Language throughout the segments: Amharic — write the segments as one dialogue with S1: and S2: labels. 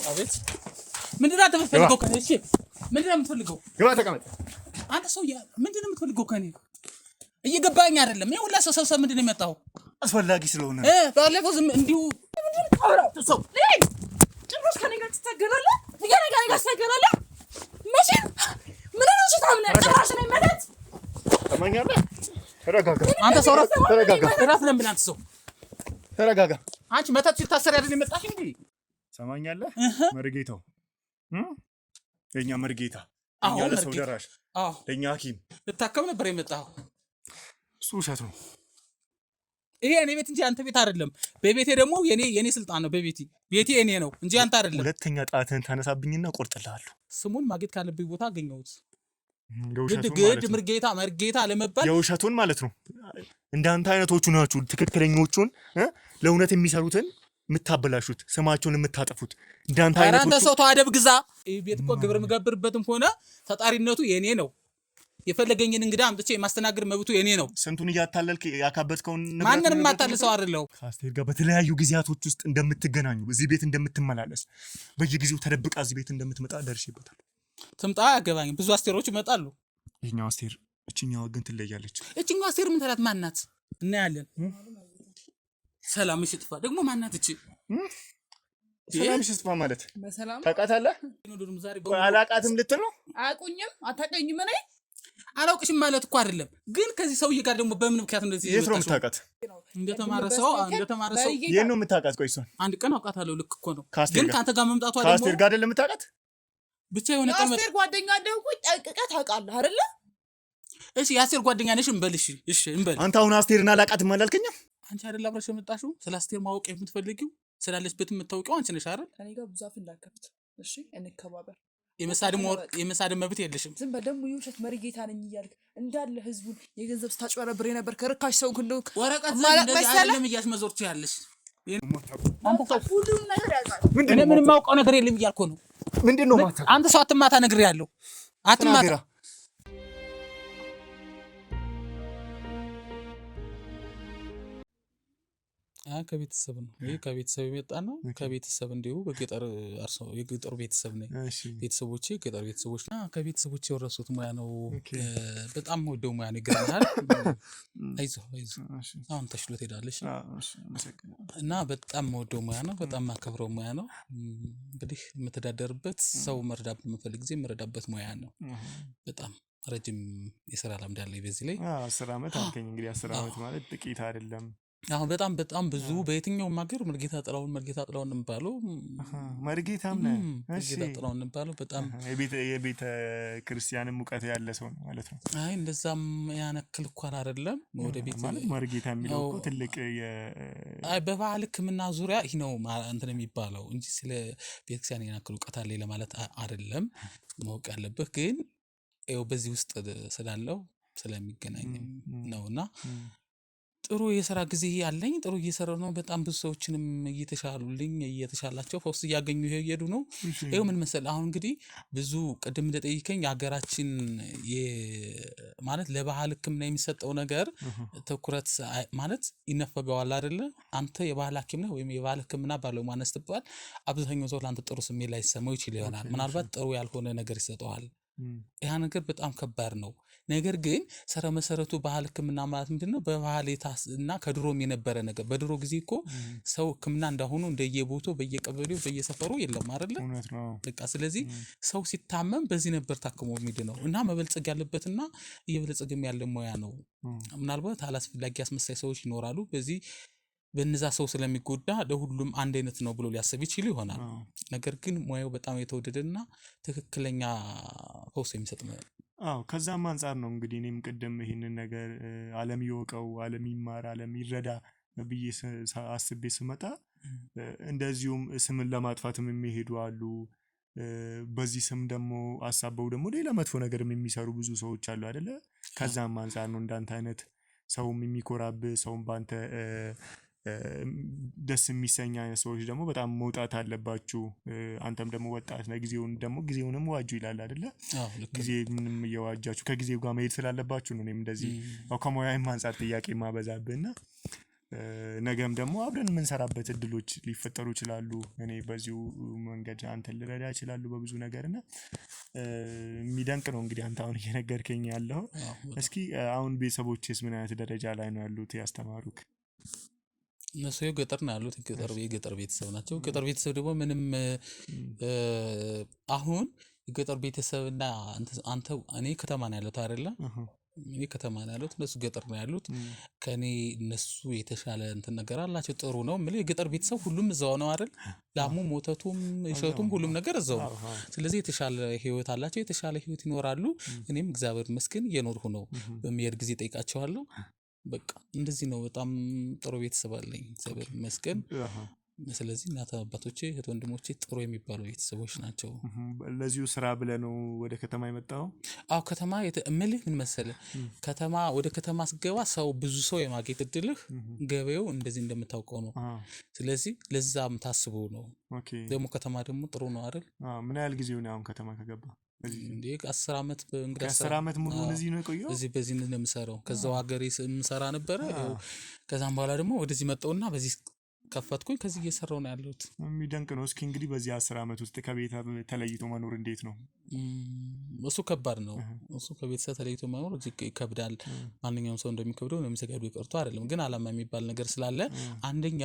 S1: አቤት ምንድነው አንተ የምትፈልገው ከኔ? እሺ ምንድነው የምትፈልገው?
S2: ግባ ተቀመጥ።
S1: አንተ ሰው ምንድነው የምትፈልገው ከኔ? እየገባኝ አይደለም። ይሄ ሁላ ሰው ምንድነው የመጣው?
S2: አስፈላጊ ስለሆነ
S1: ባለፈው ዝም እንዲሁ ምንድነው ታወራው? ሰው ጭራሽ ከኔ ጋር ትታገላለህ? ከኔ ጋር ትታገላለህ? መቼ ምን ነው ስታምነ ጭራሽ ነው ማለት
S2: ተማኛለህ? ተረጋጋ።
S1: አንተ ሰው
S2: ተረጋጋ።
S1: ራስ ለምን አንተ ሰው
S2: ተረጋጋ።
S1: አንቺ መተት ሲታሰር አይደል የመጣሽ እንዴ?
S2: ሰማኛለህ? መርጌታው ለኛ መርጌታ ለኛ ለሰው ደራሽ ለኛ ሐኪም
S1: ልታከም ነበር የመጣው።
S2: እሱ ውሸት ነው።
S1: ይሄ እኔ ቤት እንጂ አንተ ቤት አይደለም። በቤቴ ደግሞ የኔ ስልጣን ነው። ቤቴ እኔ ነው እንጂ አንተ አይደለም።
S2: ሁለተኛ ጣትህን ታነሳብኝና ቆርጥልሃለሁ።
S1: ስሙን ማግኘት ካለብኝ ቦታ አገኘሁት።
S2: ግድ
S1: መርጌታ ለመባል
S2: የውሸቱን ማለት ነው። እንዳንተ አይነቶቹ ናችሁ ትክክለኞቹን ለእውነት የሚሰሩትን የምታበላሹት ስማቸውን የምታጠፉት እንዳንተ አይነቶቹ።
S1: አንተ ሰው ተዋደብ ግዛ። ይሄ ቤት እኮ ግብር የምገብርበትም ሆነ ተጣሪነቱ የኔ ነው። የፈለገኝን እንግዳ አምጥቼ የማስተናገድ መብቱ የኔ ነው።
S2: ስንቱን እያታለልክ ያካበትከውን
S1: ማንንም ማታልሰው አይደለው።
S2: ከአስቴር ጋር በተለያዩ ጊዜያቶች ውስጥ እንደምትገናኙ እዚህ ቤት እንደምትመላለስ በየጊዜው ተደብቃ እዚህ ቤት እንደምትመጣ ደርሼበታል።
S1: ትምጣ አያገባኝም። ብዙ አስቴሮች ይመጣሉ።
S2: ይሄኛው አስቴር እቺኛው ግን ትለያለች።
S1: እቺኛው አስቴር ምን ተላት ማናት? እናያለን። ሰላም ይስጥፋ ደግሞ ማናት እቺ?
S2: ሰላም ይስጥፋ ማለት
S3: በሰላም
S2: ታውቃታለህ? አላውቃትም ልትል ነው?
S3: አያውቁኝም? አታውቀኝም? እኔ
S1: አላውቅሽም ማለት እኮ አይደለም። ግን ከዚህ ሰውዬ ጋር ደግሞ በምን ምክንያት እንደዚህ
S2: የት ነው የምታውቃት?
S1: እንደተማረ ሰው
S2: የት ነው የምታውቃት? ቆይ እሷን
S1: አንድ ቀን አውቃታለሁ። ልክ እኮ ነው።
S2: ግን
S1: ካንተ ጋር መምጣቷ ደግሞ
S2: ከአስቴር ጋር አይደለም የምታውቃት?
S1: ብቻ የሆነ ቀን
S3: አስቴር ጓደኛ እንደሆንኩኝ ጠንቅቀህ ታውቃለህ አይደለ?
S1: እሺ የአስቴር ጓደኛ ነሽ እንበልሽ። እሺ እንበል።
S2: አንተ አሁን አስቴርን አላውቃትም አላልከኝም?
S1: አንቺ አይደል አብረሽ የመጣሽው? ስለ አስቴር ማወቅ የምትፈልጊው ስላለችበት የምታውቂው አንቺ ነሽ አይደል?
S3: እኔ ጋር ብዙ አፍ እንዳከፍት። እሺ እንከባበር።
S1: የመሳደም መብት የለሽም።
S3: ዝም በደሙ የውሸት መርጌታ ነኝ እያልክ እንዳለ ህዝቡን የገንዘብ ስታጭበረብር የነበር ከርካሽ ሰው እንደው
S1: ወረቀት እንደዚህ አይደለም እያስመዞር ትያለሽ።
S3: ሁሉም ነገር ያዛል።
S1: እኔ ምንም የማውቀው ነገር የለም እያልኩ ነው።
S2: ምንድነው ማታ?
S1: አንተ ሰው አትማታ ነግሬሃለሁ። አትማታ ከቤተሰብ ነው። ይሄ ከቤተሰብ የመጣ ነው። ከቤተሰብ እንዲሁ በገጠር አርሶ የገጠሩ ቤተሰብ ነው። ቤተሰቦቼ ገጠር ቤተሰቦች እና ከቤተሰቦቼ የወረሱት ሙያ ነው። በጣም ወደው ሙያ ነው። ይገርምሃል። አይዞህ አሁን ተሽሎት ሄዳለሽ እና በጣም ወደው ሙያ ነው። በጣም ማከብረው ሙያ ነው። እንግዲህ የምተዳደርበት ሰው መርዳት በመፈልግ ጊዜ የምረዳበት ሙያ ነው። በጣም ረጅም የስራ ልምድ አለኝ በዚህ ላይ
S2: 10 ዓመት አልከኝ። እንግዲህ 10 ዓመት ማለት ጥቂት አይደለም።
S1: አሁን በጣም ብዙ በየትኛውም ሀገር መርጌታ ጥላውን እንባለው
S2: መርጌታም ነህ።
S1: መርጌታ ጥላውን እንባለው በጣም
S2: የቤተ ክርስቲያንም ሙቀት ያለ ሰው ነው ማለት ነው።
S1: አይ እንደዛም ያነክል እኮ አይደለም። ወደ ቤት
S2: ማለት መርጌታ የሚለው እኮ ትልቅ
S1: በባህል ሕክምና ዙሪያ ይሄ ነው እንትን የሚባለው እንጂ ስለ ቤተክርስቲያን ያነክል እውቀት አለ ለማለት አይደለም። ማወቅ ያለብህ ግን ይኸው በዚህ ውስጥ ስላለው ስለሚገናኝ ነውና ጥሩ የሥራ ጊዜ ያለኝ ጥሩ እየሰራሁ ነው። በጣም ብዙ ሰዎችንም እየተሻላቸው ፈውስ እያገኙ ይሄዱ ነው። ይሄው ምን መሰለህ አሁን እንግዲህ ብዙ ቅድም እንደጠይቀኝ የሀገራችን ማለት ለባህል ሕክምና የሚሰጠው ነገር ትኩረት ማለት ይነፈገዋል አይደለ? አንተ የባህል ሐኪም ነህ ወይም የባህል ሕክምና ባለሙያ ነህ ስትባል አብዛኛው ሰው ለአንተ ጥሩ ስሜት ላይሰማው ይችል ይሆናል። ምናልባት ጥሩ ያልሆነ ነገር ይሰጠዋል። ያ ነገር በጣም ከባድ ነው። ነገር ግን ስረ መሰረቱ ባህል ሕክምና ማለት ምንድነው? በባህል እና ከድሮም የነበረ ነገር። በድሮ ጊዜ እኮ ሰው ሕክምና እንዳሁኑ እንደየቦታው በየቀበሌው በየሰፈሩ የለም አይደለ? በቃ ስለዚህ ሰው ሲታመም በዚህ ነበር ታክሞ የሚድነው እና መበልጸግ ያለበትና እየበለጸገም ያለ ሙያ ነው። ምናልባት አላስፈላጊ አስመሳይ ሰዎች ይኖራሉ። በእነዛ ሰው ስለሚጎዳ ለሁሉም አንድ አይነት ነው ብሎ ሊያስብ ይችል ይሆናል። ነገር ግን ሙያው በጣም የተወደደና ትክክለኛ ፈውስ የሚሰጥ ነው።
S2: ከዛም አንፃር ነው እንግዲህ እኔም ቅድም ይሄንን ነገር ዓለም ይወቀው፣ ዓለም ይማር፣ ዓለም ይረዳ ብዬ አስቤ ስመጣ እንደዚሁም ስምን ለማጥፋትም የሚሄዱ አሉ። በዚህ ስም ደግሞ አሳበው ደግሞ ሌላ መጥፎ ነገርም የሚሰሩ ብዙ ሰዎች አሉ አይደለ? ከዛም አንፃር ነው እንዳንተ አይነት ሰውም የሚኮራብህ ሰውም ባንተ ደስ የሚሰኝ አይነት ሰዎች ደግሞ በጣም መውጣት አለባችሁ። አንተም ደግሞ ወጣት ነው፣ ጊዜውንም ዋጁ ይላል አይደለ? ጊዜ ምንም እየዋጃችሁ ከጊዜው ጋር መሄድ ስላለባችሁ ነው። እኔም እንደዚህ ከሙያዬም አንፃር ጥያቄ ማበዛብህና ነገም ደግሞ አብረን የምንሰራበት እድሎች ሊፈጠሩ ይችላሉ። እኔ በዚሁ መንገድ አንተን ልረዳ ይችላሉ በብዙ ነገር እና የሚደንቅ ነው እንግዲህ አንተ አሁን እየነገርከኝ ያለው። እስኪ አሁን ቤተሰቦችስ ምን አይነት ደረጃ ላይ ነው ያሉት ያስተማሩክ?
S1: እነሱ ገጠር ነው ያሉት። የገጠር ቤተሰብ ናቸው። ገጠር ቤተሰብ ደግሞ ምንም አሁን የገጠር ቤተሰብና አንተ እኔ ከተማ ነው ያለሁት አይደለ? እኔ ከተማ ነው ያለሁት፣ እነሱ ገጠር ነው ያሉት። ከኔ እነሱ የተሻለ እንትን ነገር አላቸው። ጥሩ ነው የምልህ የገጠር ቤተሰብ ሁሉም እዛው ነው አይደል? ላሙም ወተቱም እሸቱም ሁሉም ነገር እዛው ነው። ስለዚህ የተሻለ ህይወት አላቸው፣ የተሻለ ህይወት ይኖራሉ። እኔም እግዚአብሔር ይመስገን እየኖርኩ ነው። በሚሄድ ጊዜ ጠይቃቸዋለሁ። በቃ እንደዚህ ነው። በጣም ጥሩ ቤተሰብ አለኝ እግዚአብሔር ይመስገን። ስለዚህ እናት አባቶቼ እህት ወንድሞቼ ጥሩ የሚባሉ ቤተሰቦች ናቸው።
S2: ለዚሁ ስራ ብለህ ነው ወደ ከተማ የመጣው?
S1: አዎ ከተማ እምልህ ምን መሰለህ፣ ከተማ ወደ ከተማ ስገባ ሰው ብዙ ሰው የማግኘት እድልህ ገበያው እንደዚህ እንደምታውቀው ነው። ስለዚህ ለዛም ታስቦ ነው። ደግሞ ከተማ ደግሞ ጥሩ ነው አይደል?
S2: ምን ያህል ጊዜው ነው አሁን ከተማ ከገባ?
S1: እንዴ 10 ዓመት እንግዲህ
S2: 10 ዓመት ሙሉ እዚህ ነው የቆየው?
S1: በዚህ ነው የምሰራው። ከዛው ሀገሬ የምሰራ ነበረ። ከዛም በኋላ ደግሞ ወደዚህ መጣውና በዚህ ከፈትኩኝ። ከዚህ እየሰራው ነው ያለሁት።
S2: የሚደንቅ ነው። እስኪ እንግዲህ በዚህ 10 ዓመት ውስጥ ከቤተሰብ ተለይቶ መኖር እንዴት ነው?
S1: እሱ ከባድ ነው። እሱ ከቤተሰብ ተለይቶ መኖር እጅግ ይከብዳል። ማንኛውም ሰው እንደሚከብደው የሚሰጋዱ ይቀርቶ አይደለም። ግን አላማ የሚባል ነገር ስላለ አንደኛ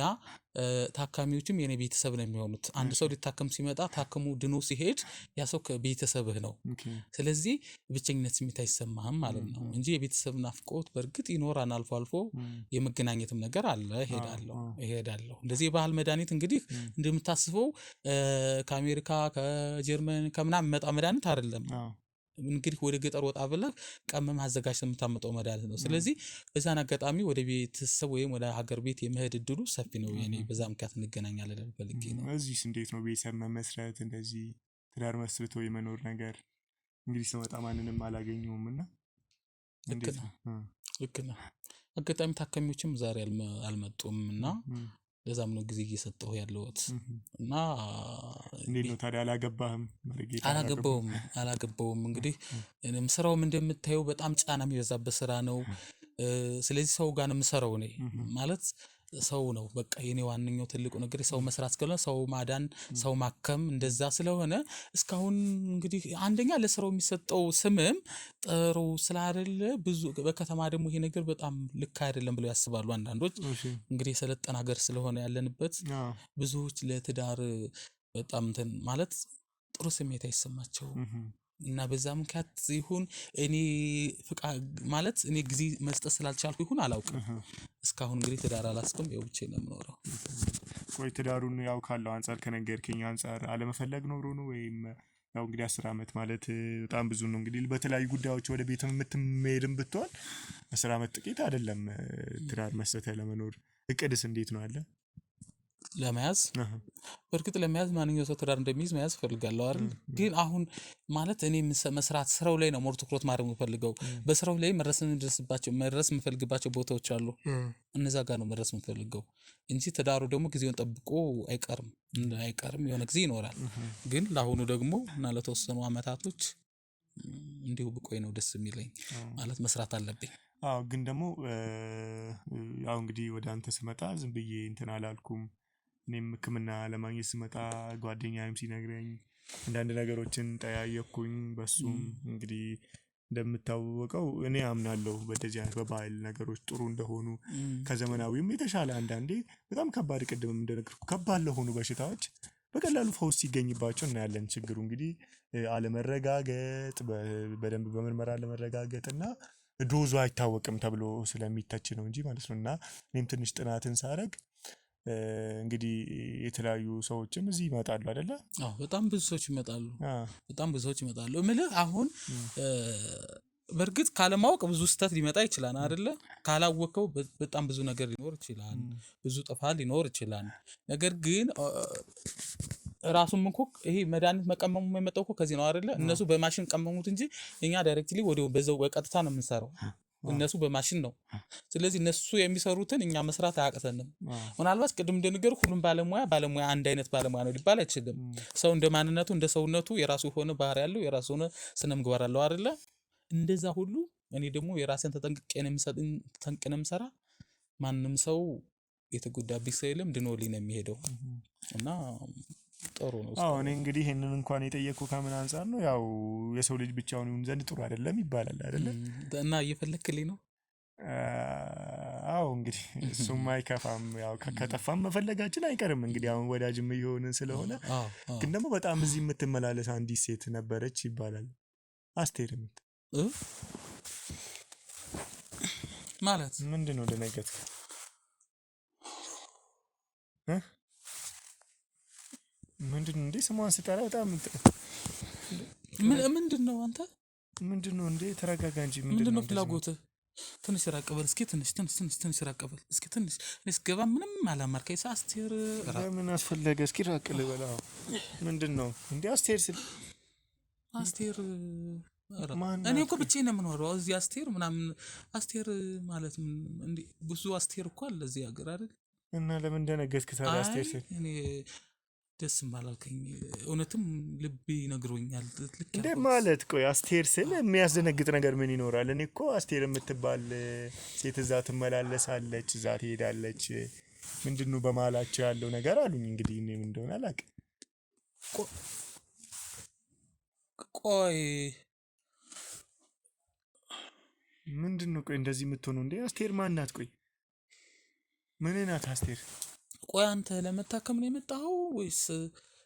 S1: ታካሚዎችም የኔ ቤተሰብ ነው የሚሆኑት። አንድ ሰው ሊታከም ሲመጣ ታክሙ ድኖ ሲሄድ ያ ሰው ከቤተሰብህ ነው። ስለዚህ ብቸኝነት ስሜት አይሰማህም ማለት ነው እንጂ የቤተሰብ ናፍቆት በእርግጥ ይኖራል። አልፎ አልፎ የመገናኘትም ነገር አለ። እሄዳለሁ እንደዚህ የባህል መድኃኒት እንግዲህ እንደምታስበው ከአሜሪካ ከጀርመን ከምናምን መጣ መድኃኒት አይደለም። እንግዲህ ወደ ገጠር ወጣ ብለህ ቀመም አዘጋጅተህ የምታመጣው መድኃኒት ነው። ስለዚህ በዛን አጋጣሚ ወደ ቤተሰብ ወይም ወደ ሀገር ቤት የመሄድ እድሉ ሰፊ ነው። የኔ በዛ ምክንያት እንገናኛለን ፈልጌ ነው።
S2: እዚህስ እንዴት ነው ቤተሰብ መመስረት እንደዚህ ትዳር መስርቶ የመኖር ነገር? እንግዲህ ስመጣ ማንንም አላገኘሁም እና
S1: ልክ ነው። አጋጣሚ ታካሚዎችም ዛሬ አልመጡም እና ለዛም ነው ጊዜ እየሰጠሁ ያለሁት። እና
S2: እንዴት ነው ታዲያ አላገባህም?
S1: አላገባውም እንግዲህ ስራውም እንደምታየው በጣም ጫና የሚበዛበት ስራ ነው። ስለዚህ ሰው ጋር ነው የምሰራው እኔ ማለት ሰው ነው በቃ የኔ ዋነኛው ትልቁ ነገር ሰው መስራት ስለሆነ ሰው ማዳን ሰው ማከም እንደዛ ስለሆነ እስካሁን እንግዲህ አንደኛ ለስራው የሚሰጠው ስምም ጥሩ ስላይደለ ብዙ በከተማ ደግሞ ይሄ ነገር በጣም ልክ አይደለም ብለው ያስባሉ አንዳንዶች። እንግዲህ የሰለጠነ ሀገር ስለሆነ ያለንበት ብዙዎች ለትዳር በጣም እንትን ማለት ጥሩ ስሜት አይሰማቸውም። እና በዛ ምክንያት ይሁን እኔ ማለት እኔ ጊዜ መስጠት ስላልቻልኩ ይሁን አላውቅም። እስካሁን እንግዲህ ትዳር አላስኩም። ያው ብቻዬን ነው የምኖረው።
S2: ቆይ ትዳሩን ያው ካለው አንፃር ከነገርከኝ አንፃር አለመፈለግ ኖሮ ነው ወይም ያው እንግዲህ 10 ዓመት ማለት በጣም ብዙ ነው። እንግዲህ በተለያዩ ጉዳዮች ወደ ቤት የምትሄድም ብትሆን 10 ዓመት ጥቂት አይደለም። ትዳር መስርተህ ለመኖር እቅድስ እንዴት ነው አለ?
S1: ለመያዝ በእርግጥ ለመያዝ ማንኛውም ሰው ትዳር እንደሚይዝ መያዝ እፈልጋለሁ አይደል? ግን አሁን ማለት እኔ መስራት ስራው ላይ ነው ሞር ትኩረት ማድረግ የምፈልገው። በስራው ላይ መድረስ የምፈልግባቸው ቦታዎች አሉ። እነዛ ጋር ነው መድረስ የምፈልገው እንጂ ትዳሩ ደግሞ ጊዜውን ጠብቆ አይቀርም የሆነ ጊዜ ይኖራል። ግን ለአሁኑ ደግሞ እና ለተወሰኑ አመታቶች እንዲሁ ብቆይ ነው ደስ የሚለኝ። ማለት መስራት አለብኝ።
S2: ግን ደግሞ ያው እንግዲህ ወደ አንተ ስመጣ ዝም ብዬ እንትን አላልኩም። እኔም ሕክምና ለማግኘት ስመጣ ጓደኛዬም ሲነግረኝ አንዳንድ ነገሮችን ጠያየኩኝ። በሱም እንግዲህ እንደምታወቀው እኔ አምናለሁ በደዚህ አይነት በባህል ነገሮች ጥሩ እንደሆኑ ከዘመናዊም የተሻለ አንዳንዴ በጣም ከባድ ቅድም እንደነገርኩ ከባድ ለሆኑ በሽታዎች በቀላሉ ፈውስ ሲገኝባቸው እናያለን። ችግሩ እንግዲህ አለመረጋገጥ በደንብ በምርመራ አለመረጋገጥ እና ዶዙ አይታወቅም ተብሎ ስለሚተች ነው እንጂ ማለት ነው። እና እኔም ትንሽ ጥናትን ሳረግ እንግዲህ የተለያዩ ሰዎችም እዚህ ይመጣሉ አይደለ?
S1: በጣም ብዙ ሰዎች ይመጣሉ። እምልህ አሁን በእርግጥ ካለማወቅ ብዙ ስህተት ሊመጣ ይችላል አይደለ? ካላወቀው በጣም ብዙ ነገር ሊኖር ይችላል። ብዙ ጥፋት ሊኖር ይችላል። ነገር ግን ራሱም እኮ ይሄ መድኃኒት መቀመሙ የመጣው እኮ ከዚህ ነው አይደለ? እነሱ በማሽን ቀመሙት እንጂ እኛ ዳይሬክትሊ ወዲያው በዛው በቀጥታ ነው የምንሰራው። እነሱ በማሽን ነው። ስለዚህ እነሱ የሚሰሩትን እኛ መስራት አያቅተንም። ምናልባት ቅድም እንደነገርኩ ሁሉም ባለሙያ አንድ አይነት ባለሙያ ነው ሊባል አይችልም። ሰው እንደ ማንነቱ እንደ ሰውነቱ የራሱ የሆነ ባህሪ ያለው የራሱ የሆነ ስነ ምግባር አለው አይደለ? እንደዛ ሁሉ እኔ ደግሞ የራሴን ተጠንቅቄ ነው የምሰራ። ማንም ሰው የተጎዳ ቢሰልም ድኖልኝ ነው የሚሄደው እና ጥሩ ነው።
S2: አዎ እኔ እንግዲህ ይሄንን እንኳን የጠየቅኩ ከምን አንፃር ነው ያው የሰው ልጅ ብቻውን ይሁን ዘንድ ጥሩ አይደለም ይባላል አይደለ?
S1: እና እየፈለክልኝ ነው።
S2: አዎ እንግዲህ እሱም አይከፋም። ያው ከጠፋም መፈለጋችን አይቀርም። እንግዲህ አሁን ወዳጅም እየሆንን ስለሆነ ግን ደግሞ በጣም እዚህ የምትመላለስ አንዲት ሴት ነበረች ይባላል። አስቴር
S1: ማለት
S2: ምንድን ነው ደነገጥክ? ምንድን ነው እንዴ? ስሟን ስጠራ በጣም
S1: ምንድን ነው አንተ?
S2: ምንድን ነው እንዴ? ተረጋጋ እንጂ።
S1: ምንድን ነው ፍላጎትህ? ትንሽ ራቀበል እስኪ ትንሽ ራቀበል እስኪ ትንሽ እስገባ ምንም አላማርከኝ። አስቴር
S2: ለምን አስፈለገ? እስኪ ራቅ ልበል። ምንድን ነው እንዴ? አስቴር ስል
S1: አስቴር እኔ እኮ ብቻዬን ነው የምኖረው እዚህ። አስቴር ምናምን አስቴር ማለት እንዴ? ብዙ አስቴር እኮ አለ እዚህ ሀገር አይደል?
S2: እና ለምን ደነገጥክ ታዲያ? አስቴር ስል
S1: እኔ ደስ ማላልከኝ እውነትም ልቤ ይነግሮኛል።
S2: እንዴ ማለት ቆይ አስቴር ስል የሚያስደነግጥ ነገር ምን ይኖራል? እኔ እኮ አስቴር የምትባል ሴት እዛ ትመላለሳለች፣ እዛ ትሄዳለች። ምንድን ነው በመሀላቸው ያለው ነገር አሉኝ። እንግዲህ እኔ ምን እንደሆነ አላውቅም።
S1: ቆይ
S2: ምንድን ነው ቆይ እንደዚህ የምትሆነው እንዴ? አስቴር ማን ናት? ቆይ ምን ናት አስቴር?
S1: ቆይ አንተ ለመታከም ነው የመጣኸው ወይስ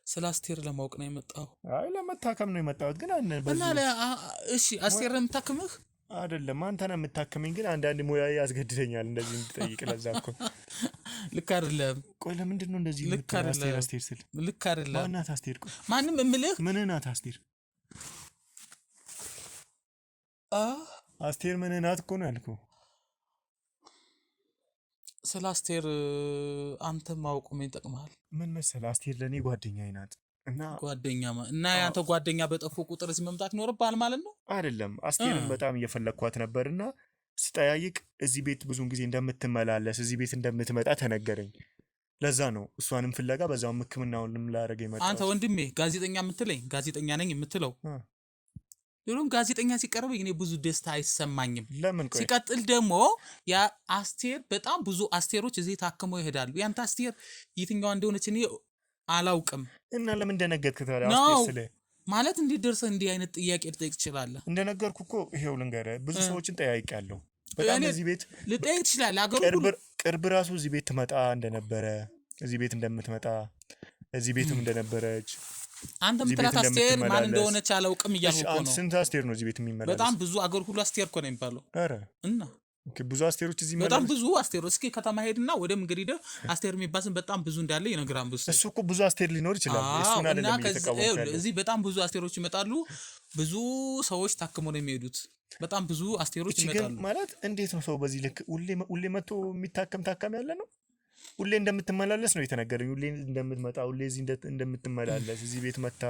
S1: ስለ አስቴር ለማወቅ ነው የመጣኸው?
S2: አይ ለመታከም ነው የመጣሁት። ግን
S1: እሺ አስቴር ነው የምታክምህ?
S2: አይደለም አንተ ነው የምታክመኝ። ግን አንዳንድ ሙያ ያስገድደኛል እንደዚህ እንድጠይቅ። ለዛ እኮ
S1: ልክ አይደለም።
S2: ቆይ ለምንድን ነው እንደዚህ አስቴር አስቴር ስል?
S1: ልክ አይደለም።
S2: ማን ናት አስቴር? ቆይ
S1: ማንም እምልህ
S2: ምን ናት አስቴር? አስቴር ምን ናት እኮ ነው ያልኩህ።
S1: ስለ አስቴር አንተ ማወቁ ምን ይጠቅምሃል?
S2: ምን መሰለህ አስቴር ለእኔ ጓደኛዬ ናት። እና
S1: ጓደኛ እና ያንተ ጓደኛ በጠፉ ቁጥር እዚህ መምጣት ይኖርብሃል ማለት ነው?
S2: አይደለም አስቴርን በጣም እየፈለግኳት ነበርና ስጠያይቅ እዚህ ቤት ብዙን ጊዜ እንደምትመላለስ እዚህ ቤት እንደምትመጣ ተነገረኝ። ለዛ ነው እሷንም ፍለጋ በዛውም ሕክምናውንም ላደርግ የመጣሁት።
S1: አንተ ወንድሜ ጋዜጠኛ የምትለኝ ጋዜጠኛ ነኝ የምትለው ሁሉም ጋዜጠኛ ሲቀርበኝ እኔ ብዙ ደስታ አይሰማኝም።
S2: ለምን? ቆይ
S1: ሲቀጥል ደግሞ ያ አስቴር በጣም ብዙ አስቴሮች እዚህ ታክመው ይሄዳሉ። ያንተ አስቴር የትኛዋ እንደሆነች እኔ አላውቅም።
S2: እና ለምን ደነገጥክ ታዲያ? አስቴር ስለ
S1: ማለት እንዴት ደርሰህ እንዲህ አይነት ጥያቄ ልጠይቅ ትችላለህ?
S2: እንደነገርኩ እኮ ይሄው ልንገርህ፣ ብዙ ሰዎችን ጠያይቄያለሁ። በጣም እዚህ ቤት
S1: ልጠይቅ ትችላለህ። አገሩ
S2: ቅርብ ራሱ እዚህ ቤት ትመጣ እንደነበረ እዚህ ቤት እንደምትመጣ እዚህ ቤትም እንደነበረች
S1: አንተ ምትላት አስቴር ማን እንደሆነች አላውቅም እያልኩ እኮ ነው።
S2: ስንት አስቴር ነው እዚህ ቤት የሚመላለስ?
S1: በጣም ብዙ አገር ሁሉ አስቴር እኮ ነው የሚባለው።
S2: ኧረ
S1: እና
S2: ብዙ አስቴሮች እዚህ የሚመላለስ
S1: በጣም ብዙ አስቴሮች። እስኪ ከተማ ሄድና ወደ መንገድ ሄደህ አስቴር የሚባል በጣም ብዙ እንዳለ ይነግራል።
S2: እሱ እኮ ብዙ አስቴር ሊኖር ይችላል። እሱን አይደለም እየተቃወምኩ
S1: እዚህ በጣም ብዙ አስቴሮች ይመጣሉ። ብዙ ሰዎች ታክመው ነው የሚሄዱት። በጣም ብዙ አስቴሮች ይመጣሉ።
S2: ማለት እንዴት ነው ሰው በዚህ ልክ ሁሌ መጥቶ የሚታከም ታካሚ ያለ ነው? ሁሌ እንደምትመላለስ ነው የተነገረኝ። ሁሌ እንደምትመጣ ሁሌ እዚህ እንደምትመላለስ እዚህ ቤት መታ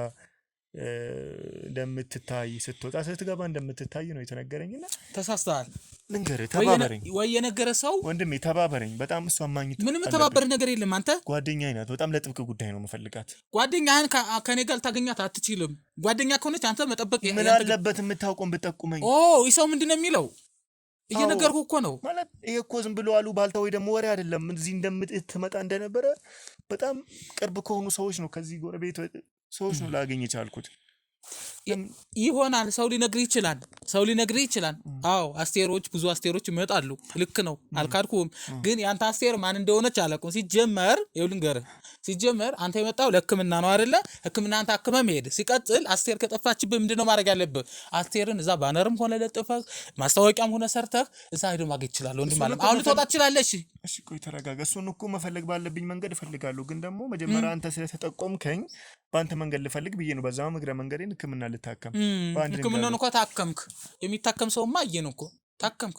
S2: እንደምትታይ ስትወጣ ስትገባ እንደምትታይ ነው የተነገረኝና
S1: ተሳስተሃል።
S2: ልንገርህ ተባበረኝ
S1: ወይ የነገረ ሰው
S2: ወንድሜ ተባበረኝ። በጣም እሷ ማግኘት
S1: ምንም ተባበር ነገር የለም። አንተ
S2: ጓደኛዬ ናት። በጣም ለጥብቅ ጉዳይ ነው የምፈልጋት።
S1: ጓደኛህን ከኔ ጋር ታገኛት አትችልም። ጓደኛ ከሆነች አንተ መጠበቅ
S2: ምን አለበት የምታውቀውን ብጠቁመኝ።
S1: ይህ ሰው ምንድነው የሚለው? እየነገርኩህ እኮ ነው።
S2: ማለት ይሄ እኮ ዝም ብሎ አሉ ባልታ ወይ ደግሞ ወሬ አይደለም። እዚህ እንደምትመጣ እንደነበረ በጣም ቅርብ ከሆኑ ሰዎች ነው ከዚህ ጎረቤት ሰዎች ነው ላገኝ የቻልኩት።
S1: ይሆናል ሰው ሊነግርህ ይችላል። አዎ አስቴሮች ብዙ አስቴሮች ይመጣሉ። ልክ ነው፣ አልካድኩም። ግን ያንተ አስቴር ማን እንደሆነች አላውቅም። ሲጀመር ሲጀመር አንተ የመጣው ለሕክምና ነው አይደለ? ሕክምና አንተ አክመህ መሄድ። ሲቀጥል አስቴር ከጠፋችብህ ምንድነው ማድረግ ያለብህ? አስቴርን እዛ ባነርም ሆነ ለጥፈህ ማስታወቂያም ሆነ ሰርተህ እዛ ሄዶ ማግኘት ይችላል። ወንድም አለ አሁን ልትወጣ ትችላለህ።
S2: እሺ ቆይ ተረጋጋ። እሱን እኮ መፈለግ ባለብኝ መንገድ እፈልጋለሁ። ግን ደግሞ መጀመሪያ አንተ ስለተጠቆምከኝ በአንተ መንገድ ልፈልግ ብዬ ነው። በዛው እግረ መንገዴን ሕክምና ልታከም።
S1: ሕክምናውን እኮ ታከምክ። የሚታከም ሰውማ አየን እኮ ታከምክ።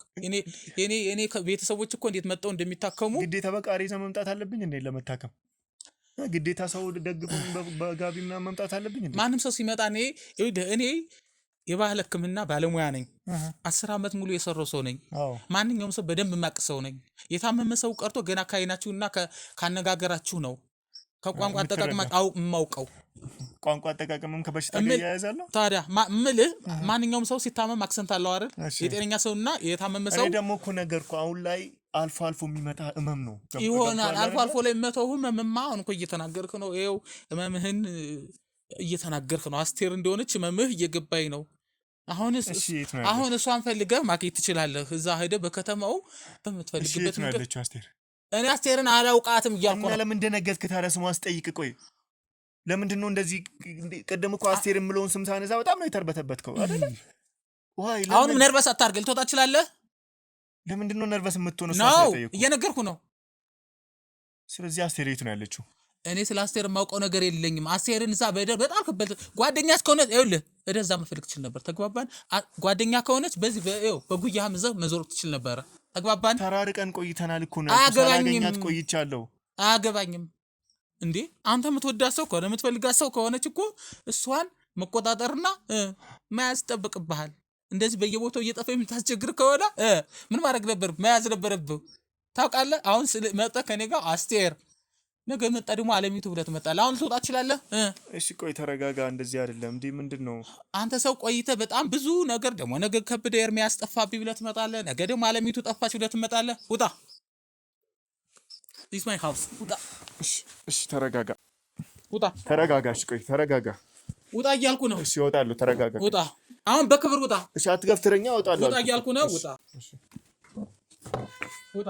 S1: እኔ ቤተሰቦች እኮ እንዴት መጣው እንደሚታከሙ
S2: ግዴታ በቃሪ ይዘህ መምጣት አለብኝ እንዴ ለመታከም? ግዴታ ሰው ደግፎኝ በጋቢ ምናምን መምጣት አለብኝ እንዴ?
S1: ማንም ሰው ሲመጣ እኔ የባህል ሕክምና ባለሙያ ነኝ። 10 ዓመት ሙሉ የሰራው ሰው ነኝ። ማንኛውም ሰው በደንብ የማቅ ሰው ነኝ። የታመመ ሰው ቀርቶ ገና ካይናችሁና ካነጋገራችሁ ነው ከቋንቋ አጠቃቀም የማውቀው።
S2: ቋንቋ አጠቃቀምም ከበሽታ ጋር ያያዛል።
S1: ታዲያ ምልህ ማንኛውም ሰው ሲታመም አክሰንት አለው አይደል? የጤነኛ ሰውና የታመመ ሰው
S2: እኔ ደግሞ እኮ ነገርኩ። አሁን ላይ አልፎ አልፎ የሚመጣ ህመም ነው
S1: ይሆናል። አልፎ አልፎ ላይ መተው ህመምማ አሁን እኮ እየተናገርክ ነው። ይኸው ህመምህን እየተናገርክ ነው። አስቴር እንደሆነች ህመምህ እየገባኝ ነው። አሁን እሷን ፈልገህ ማግኘት ትችላለህ። እዛ ሄደህ በከተማው በምትፈልግበት
S2: ነው ያለችው አስቴር።
S1: እኔ አስቴርን አላውቃትም እያልኩ ነው።
S2: ለምን እንደነገርክ ታዲያ ስሟን አስጠይቅ። ቆይ ለምንድን ነው እንደዚህ? ቀደም እኮ አስቴር የምለውን ስም ሳነዛ በጣም ነው የተርበተበትከው አይደል?
S1: አሁንም ነርቨስ አታርገል። ልትወጣ ትችላለህ።
S2: ለምንድን ነው ነርቨስ የምትሆነው?
S1: ነው እየነገርኩ ነው።
S2: ስለዚህ አስቴር የት ነው ያለችው?
S1: እኔ ስለ አስቴር የማውቀው ነገር የለኝም። አስቴርን እዛ በጣም ከበል ጓደኛ እስከሆነ ይኸውልህ እደዛ መፈልግ ትችል ነበር። ተግባባን? ጓደኛ ከሆነች በዚህ በጉያህም እዛው መዞር ትችል ነበር። ተግባባን?
S2: ተራርቀን ቆይተናል እኮ ነው።
S1: አያገባኝም።
S2: ቆይቻለሁ።
S1: አያገባኝም እንዴ አንተ የምትወዳት ሰው ከሆነ የምትፈልጋት ሰው ከሆነች እኮ እሷን መቆጣጠርና መያዝ ይጠበቅብሃል። እንደዚህ በየቦታው እየጠፋ የምታስቸግር ከሆነ ምን ማድረግ ነበር? መያዝ ነበረብህ። ታውቃለህ? አሁን መጣ ከኔ ጋር አስቴር ነገ መጣ ደግሞ አለሚቱ ብለህ ትመጣለህ። አሁን ልትወጣ ትችላለህ።
S2: እሺ ቆይ ተረጋጋ። እንደዚህ አይደለም እንዴ። ምንድነው
S1: አንተ ሰው ቆይተህ በጣም ብዙ ነገር ደግሞ ነገ ከበደ ኤርሚያስ ጠፋብኝ ብለህ ትመጣለህ። ነገ ደግሞ አለሚቱ ጠፋች ብለህ ትመጣለህ። ውጣ። This is my house. ውጣ።
S2: እሺ ተረጋጋ።
S1: ውጣ።
S2: ተረጋጋ። እሺ ቆይ ተረጋጋ።
S1: ውጣ እያልኩ ነው።
S2: እሺ እወጣለሁ። ተረጋጋ።
S1: ውጣ። አሁን በክብር ውጣ።
S2: እሺ አትገፍትረኛ። እወጣለሁ።
S1: ውጣ እያልኩ ነው። ውጣ። ውጣ።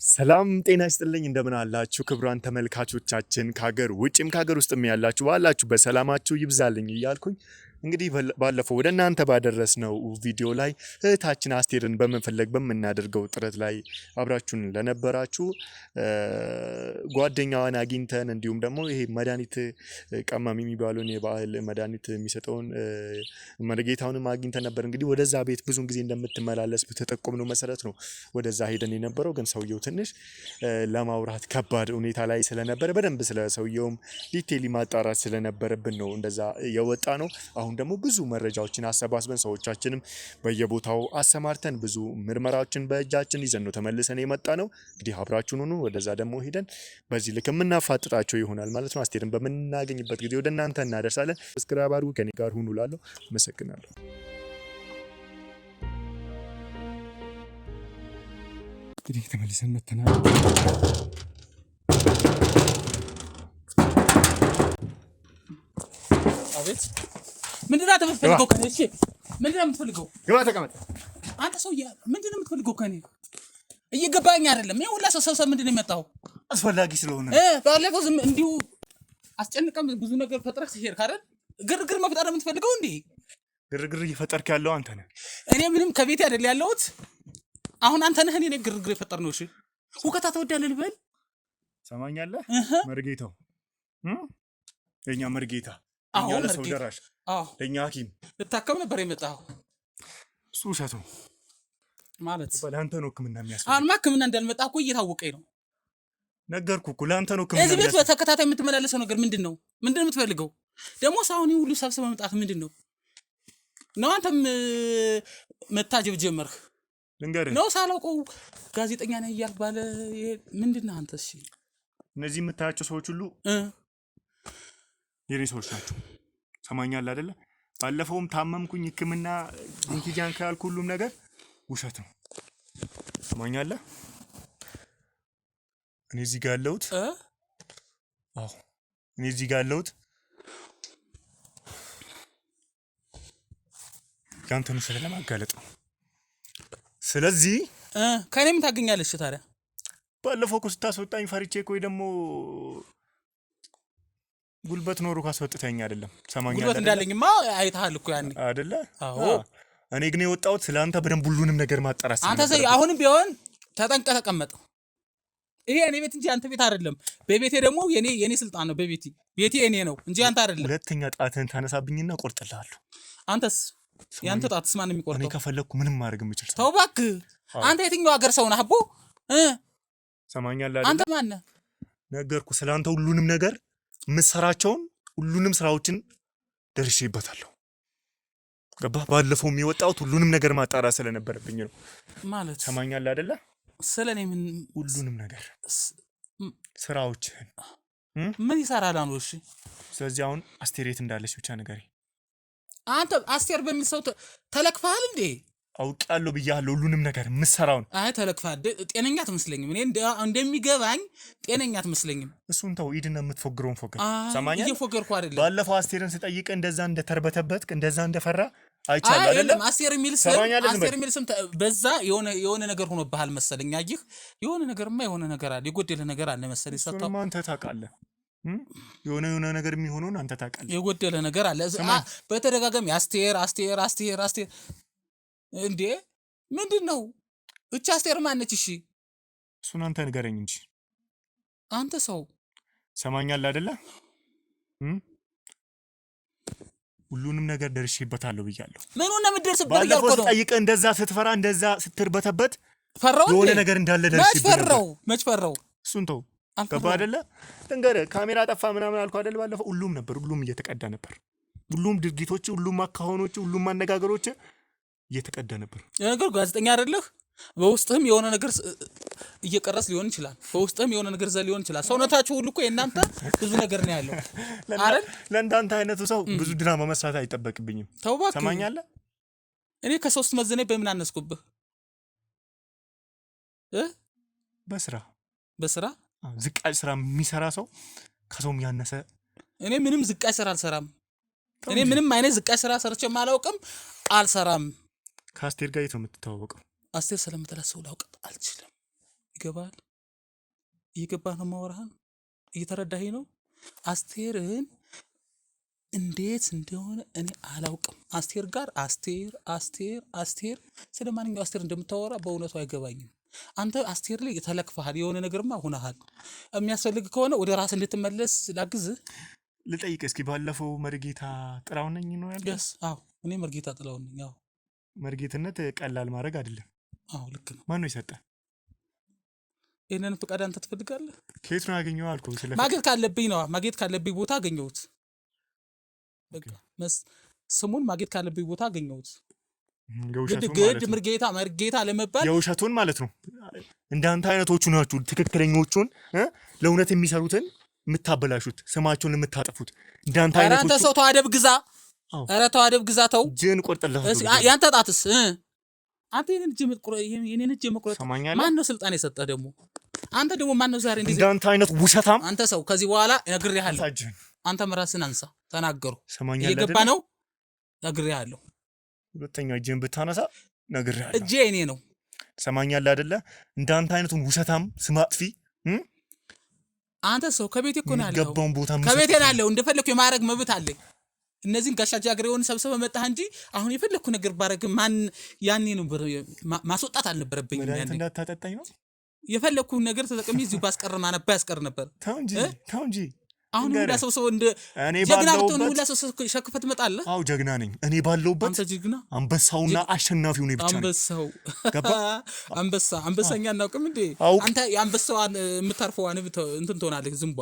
S2: ሰላም ጤና ይስጥልኝ። እንደምን አላችሁ ክቡራን ተመልካቾቻችን? ከሀገር ውጭም ከሀገር ውስጥም ያላችሁ ባላችሁ በሰላማችሁ ይብዛልኝ እያልኩኝ እንግዲህ ባለፈው ወደ እናንተ ባደረስነው ቪዲዮ ላይ እህታችን አስቴርን በመፈለግ በምናደርገው ጥረት ላይ አብራችሁን ለነበራችሁ ጓደኛዋን አግኝተን እንዲሁም ደግሞ ይሄ መድኃኒት ቀማሚ የሚባለውን የባህል መድኃኒት የሚሰጠውን መርጌታውንም አግኝተን ነበር። እንግዲህ ወደዛ ቤት ብዙን ጊዜ እንደምትመላለስ በተጠቆምነው መሰረት ነው ወደዛ ሄደን የነበረው። ግን ሰውየው ትንሽ ለማውራት ከባድ ሁኔታ ላይ ስለነበረ በደንብ ስለ ሰውየውም ዲቴይል ማጣራት ስለነበረብን ነው እንደዛ የወጣ ነው። አሁን ደግሞ ብዙ መረጃዎችን አሰባስበን ሰዎቻችንም በየቦታው አሰማርተን ብዙ ምርመራዎችን በእጃችን ይዘን ነው ተመልሰን የመጣ ነው። እንግዲህ አብራችሁን ሁኑ። ወደዛ ደግሞ ሄደን በዚህ ልክ የምናፋጥጣቸው ይሆናል ማለት ነው። አስቴርን በምናገኝበት ጊዜ ወደ እናንተ እናደርሳለን። ሰብስክራይብ አድርጉ። ከኔ ጋር ሁኑ እላለሁ። አመሰግናለሁ። እንግዲህ ተመልሰን መተናል።
S1: አቤት ምንድን ነው የምትፈልገው ከኔ? እሺ ምንድን ነው የምትፈልገው?
S2: ግባ ተቀመጥ።
S1: አንተ ሰውዬ ምንድን ነው የምትፈልገው ከኔ? እየገባኝ አይደለም። ይሄ ሁላ ሰው ምንድን ነው የመጣው?
S2: አስፈላጊ ስለሆነ
S1: ባለፈው ዝም እንዲሁ አስጨንቀም ብዙ ነገር ፈጥረህ ትሄድ ካደል ግርግር መፍጠር የምትፈልገው እንዴ?
S2: ግርግር እየፈጠርክ ያለው አንተ ነህ።
S1: እኔ ምንም ከቤት አይደል ያለሁት። አሁን አንተ ነህ እኔ ግርግር የፈጠር ነው። እሺ ሁከታ ተወዳለህ ልበል?
S2: ሰማኛለህ? መርጌታው የኛ መርጌታ እኛ ለሰው ደራሽ ለኛ ሐኪም
S1: ልታከም ነበር የመጣው።
S2: እሱ ውሸት ነው
S1: ማለት
S2: ለአንተ ነው ሕክምና የሚያስፈልግ።
S1: አሁንማ ሕክምና እንዳልመጣ እኮ እየታወቀኝ ነው።
S2: ነገርኩህ እኮ ለአንተ ነው ሕክምና
S1: እዚህ ቤት በተከታታይ የምትመላለሰው ነገር ምንድን ነው? ምንድን ነው የምትፈልገው? ደግሞ ሳሁን ሁሉ ሰብስበህ መምጣት ምንድን ነው? አንተም መታጀብ ጀመርህ?
S2: ልንገርህ
S1: ነው ሳላውቀው ጋዜጠኛ ነህ እያልክ ባለ ምንድን ነህ አንተ? እሺ
S2: እነዚህ የምታያቸው ሰዎች ሁሉ የኔ ሰዎች ናቸው። ሰማኛለህ አይደለ? ባለፈውም ታመምኩኝ ሕክምና እንኪጃን ካልኩ ሁሉም ነገር ውሸት ነው። ሰማኛለህ? እኔ እዚህ ጋር ያለሁት እኔ እዚህ ጋር ያለሁት ያንተን ውሸት ለማጋለጥ ነው። ስለዚህ
S1: ከእኔም ታገኛለች ታዲያ።
S2: ባለፈው እኮ ስታስወጣኝ ፈርቼ ቆይ ደግሞ ጉልበት ኖሮ ካስወጥተኝ አይደለም። ሰማኛለህ?
S1: ጉልበት እንዳለኝማ አይተሃል እኮ ያኔ
S2: አይደለ? አዎ። እኔ ግን የወጣሁት ስለአንተ በደንብ ሁሉንም ነገር ማጣራት
S1: አንተ ሰይ አሁንም ቢሆን ተጠንቀህ ተቀመጥ። ይሄ እኔ ቤት እንጂ አንተ ቤት አይደለም። በቤቴ ደግሞ የኔ ስልጣን ነው። ቤቴ እኔ ነው እንጂ አንተ አይደለም።
S2: ሁለተኛ ጣትህን ታነሳብኝና ቆርጥልሃለሁ።
S1: አንተስ ያንተ ጣትስ ማን ነው የሚቆርጠው?
S2: እኔ ከፈለኩ ምንም ማድረግ የምችል ሰው።
S1: ተው እባክህ። አንተ የትኛው ሀገር ሰው ነህ አቦ?
S2: ሰማኛለህ አይደል?
S1: አንተ ማን ነህ?
S2: ነገርኩህ ስለአንተ ሁሉንም ነገር የምትሰራቸውን ሁሉንም ስራዎችን ደርሼበታለሁ። ገባህ? ባለፈው የወጣሁት ሁሉንም ነገር ማጣራት ስለነበረብኝ ነው
S1: ማለት።
S2: ሰማኛለህ አይደለ?
S1: ስለኔ ምን
S2: ሁሉንም ነገር ስራዎችህን
S1: ምን ይሰራል ነው? እሺ
S2: ስለዚህ አሁን አስቴር የት እንዳለች ብቻ ንገረኝ።
S1: አንተ አስቴር በሚል ሰው ተለክፈሃል እንዴ?
S2: አውቃለሁ ብያለሁ ሁሉንም ነገር የምትሰራውን።
S1: አይ ተለክፈሃል። ጤነኛ አትመስለኝም። እኔ እንደሚገባኝ ጤነኛ አትመስለኝም።
S2: እሱን ተው፣ ሂድና የምትፎግረውን ፎግር። ሰማኛል።
S1: እየፎገርኩ አይደለም።
S2: ባለፈው አስቴርን ስጠይቅ እንደዛ እንደተርበተበት እንደዛ እንደፈራ አይቻለሁ አይደለም።
S1: አስቴር የሚል ስም በዛ የሆነ ነገር ሆኖብሃል መሰለኝ። አየህ የሆነ ነገርማ የሆነ ነገር አለ፣ የጎደለ ነገር አለ መሰለኝ። ሰጣው
S2: አንተ ታውቃለህ። የሆነ ነገር የሚሆነውን አንተ ታውቃለህ።
S1: የጎደለ ነገር አለ በተደጋጋሚ አስቴር አስቴር አስቴር አስቴር እንዴ ምንድነው? እቺ አስቴር ማነች? እሺ
S2: እሱን አንተ ንገረኝ እንጂ
S1: አንተ ሰው
S2: ሰማኛል አይደለ? ሁሉንም ነገር ደርሼበታለሁ ብያለሁ።
S1: ምኑን ነው የምትደርስበት? እያልኩ ነው።
S2: ጠይቀህ እንደዛ ስትፈራ እንደዛ ስትርበተበት
S1: ፈራው።
S2: የሆነ ነገር እንዳለ ደርሼበታለሁ።
S1: መች ፈራው?
S2: እሱን ተው። ገባ አይደለ? ልንገርህ፣ ካሜራ ጠፋ ምናምን አልኩህ አይደል? ባለፈው ሁሉም ነበር፣ ሁሉም እየተቀዳ ነበር። ሁሉም ድርጊቶች፣ ሁሉም አካሆኖች፣ ሁሉም አነጋገሮች እየተቀዳ ነበር። ነገር
S1: ጋዜጠኛ አይደለህ? በውስጥህም የሆነ ነገር እየቀረስ ሊሆን ይችላል። በውስጥህም የሆነ ነገር ሊሆን ይችላል። ሰውነታችሁ ሁሉ እኮ የእናንተ ብዙ ነገር ነው ያለው አይደል?
S2: ለእንዳንተ አይነቱ ሰው ብዙ ድራማ መስራት አይጠበቅብኝም።
S1: ተው እባክህ።
S2: ሰማኛለህ?
S1: እኔ ከሶስት መዝኔ በምን አነስኩብህ? በስራ
S2: ዝቃጭ ስራ የሚሰራ ሰው ከሰውም ያነሰ።
S1: እኔ ምንም ዝቃጭ ስራ አልሰራም። እኔ ምንም አይነት ዝቃጭ ስራ ሰርቼም አላውቅም፣ አልሰራም።
S2: ከአስቴር ጋር የት ነው የምትተዋወቀው?
S1: አስቴር ስለምትላት ሰው ላውቅ አልችልም። ይገባል? እየገባህ ነው ማወራህን? እየተረዳኸኝ ነው? አስቴርን እንዴት እንደሆነ እኔ አላውቅም። አስቴር ጋር አስቴር ስለማንኛው አስቴር እንደምታወራ በእውነቱ አይገባኝም። አንተ አስቴር ላይ ተለክፈሃል። የሆነ ነገርማ ሆነሃል። የሚያስፈልግ ከሆነ ወደ ራስ እንድትመለስ ላግዝህ።
S2: ልጠይቅ እስኪ። ባለፈው መርጌታ ጥላው ነኝ ነው ያልከኝ?
S1: አዎ እኔ መርጌታ ጥላው ነኝ። አዎ
S2: መርጌትነት ቀላል ማድረግ አይደለም።
S1: አዎ ልክ ነው።
S2: ማን ነው የሰጠህ?
S1: ይሄንን ፈቃድ አንተ ትፈልጋለህ?
S2: ከየት ነው ያገኘው አልኩህ።
S1: ማግኘት ካለብኝ ነው። ማግኘት ካለብኝ ቦታ አገኘሁት። በቃ ስሙን ማግኘት ካለብኝ ቦታ አገኘሁት። ግድ መርጌታ ለመባል
S2: የውሸቱን ማለት ነው። እንዳንተ አይነቶቹ ናችሁ ትክክለኞቹን ለእውነት የሚሰሩትን የምታበላሹት፣ ስማቸውን የምታጠፉት እንዳንተ አይነቶቹ።
S1: አንተ ሰው ተዋደብ ግዛ። ኧረ ተዋደብ ግዛ። ተው
S2: ጅን ቆርጥልህ።
S1: ያንተ ጣትስ አንተ የኔን እጅ መቁረጥ ማን ነው ስልጣን የሰጠህ ደግሞ? አንተ ደግሞ ማን ነው ዛሬ እንደዚህ?
S2: እንዳንተ አይነት ውሸታም
S1: አንተ ሰው ከዚህ በኋላ እነግርሃለሁ። አንተ ራስህን አንሳ። ተናገሩ። እየገባ ነው? እነግርሃለሁ።
S2: ሁለተኛ እጅን ብታነሳ እነግርሃለሁ።
S1: እጄ እኔ ነው።
S2: ሰማኛለህ አይደለ? እንዳንተ አይነቱን ውሸታም ስም አጥፊ
S1: አንተ ሰው ከቤቴ እኮ ነው ያለው። ከቤቴ ነው ያለው። እንደፈለኩ የማድረግ መብት አለኝ። እነዚህን ጋሻ ጃግሬውን ሰብስበህ መጣህ እንጂ አሁን የፈለኩ ነገር ባረግ ማን ያኔ ነው ማስወጣት አልነበረብኝም።
S2: ያኔ እንዳታጠጣኝ ነው
S1: የፈለኩ ነገር ተጠቅሜ እዚሁ ባስቀር ማነባ ያስቀር ነበር።
S2: ተው እንጂ
S1: አሁን ሁላ ሰው እንደ ጀግና ብትሆን ሁላ ሰው ሸክፈት ትመጣለህ።
S2: አዎ ጀግና ነኝ እኔ ባለውበት።
S1: አንተ ጀግና
S2: አንበሳውና አሸናፊው ነኝ ብቻ ነኝ።
S1: አንበሳኛ እናውቅም እንዴ? አንተ የአንበሳዋን የምታርፈዋን እንትን ትሆናለህ ዝምቧ።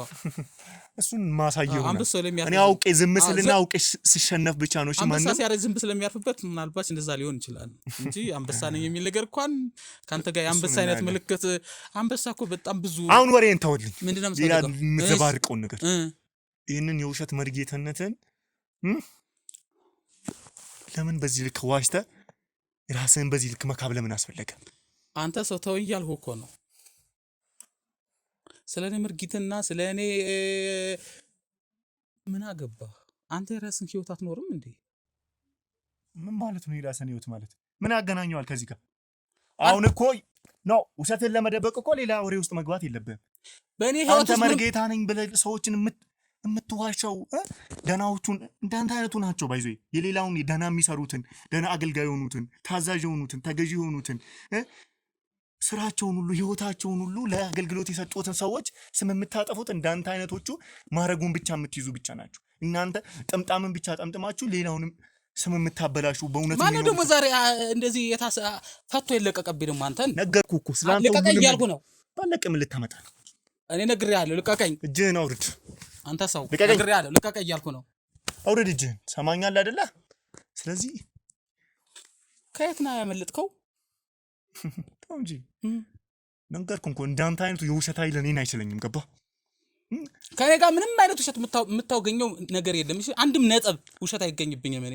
S2: እሱን ማሳየው ነው። እኔ አውቄ ዝም ስልና አውቄ ሲሸነፍ ብቻ ነው።
S1: አንበሳ ሲያረግ ዝም ስለሚያርፍበት ምናልባት እንደዛ ሊሆን ይችላል እንጂ አንበሳ ነኝ የሚል ነገር እንኳን ካንተ ጋር የአንበሳ አይነት ምልክት። አንበሳ እኮ በጣም ብዙ።
S2: አሁን ወሬን ተውልኝ።
S1: ምንድነው
S2: የምትዘባርቀውን ነገር ይህንን የውሸት መርጌትነትን ለምን በዚህ ልክ ዋሽተህ ራስህን በዚህ ልክ መካብ ለምን አስፈለገ?
S1: አንተ ሰው ተው እያልኩህ እኮ ነው። ስለ እኔ መርጌትና ስለ እኔ ምን አገባህ? አንተ የራስን ህይወት አትኖርም እንዴ?
S2: ምን ማለት ነው የራስን ህይወት ማለት? ምን ያገናኘዋል ከዚህ ጋር? አሁን እኮ ነው ውሸትን ለመደበቅ እኮ ሌላ ወሬ ውስጥ መግባት የለብህም።
S1: በእኔ ህይወት
S2: አንተ መርጌታ ነኝ ብለህ ሰዎችን የምትዋሻው ደህናዎቹን እንዳንተ አይነቱ ናቸው። ባይዞ የሌላውን ደህና የሚሰሩትን ደህና አገልጋይ የሆኑትን ታዛዥ የሆኑትን ተገዢ የሆኑትን ስራቸውን ሁሉ ህይወታቸውን ሁሉ ለአገልግሎት የሰጡትን ሰዎች ስም የምታጠፉት እንዳንተ አይነቶቹ ማረጉን ብቻ የምትይዙ ብቻ ናቸው። እናንተ ጥምጣምን ብቻ ጠምጥማችሁ ሌላውንም ስም የምታበላሹ። በእውነት
S1: ማነው ደግሞ ዛሬ እንደዚህ ፈቶ የለቀቀብኝ? ደግሞ አንተን
S2: ነገርኩህ እኮ ስላንተ
S1: ልቀቀኝ እያልኩ ነው።
S2: ባለቅም ልታመጣ ነው።
S1: እኔ ነግሬሃለሁ፣ ልቀቀኝ።
S2: እጅህን አውርድ።
S1: አንተ ሰው ነግሬሃለሁ፣ ልቀቀኝ እያልኩ ነው።
S2: አውርድ እጅህን። ሰማኛለህ አይደለ? ስለዚህ
S1: ከየት ነው ያመለጥከው?
S2: ተው እንጂ ነገርኩህ እኮ እንዳንተ አይነቱ የውሸት ኃይል እኔን አይችለኝም። ገባህ?
S1: ከኔ ጋር ምንም አይነት ውሸት የምታገኘው ነገር የለም። እሺ አንድም ነጥብ ውሸት አይገኝብኝም።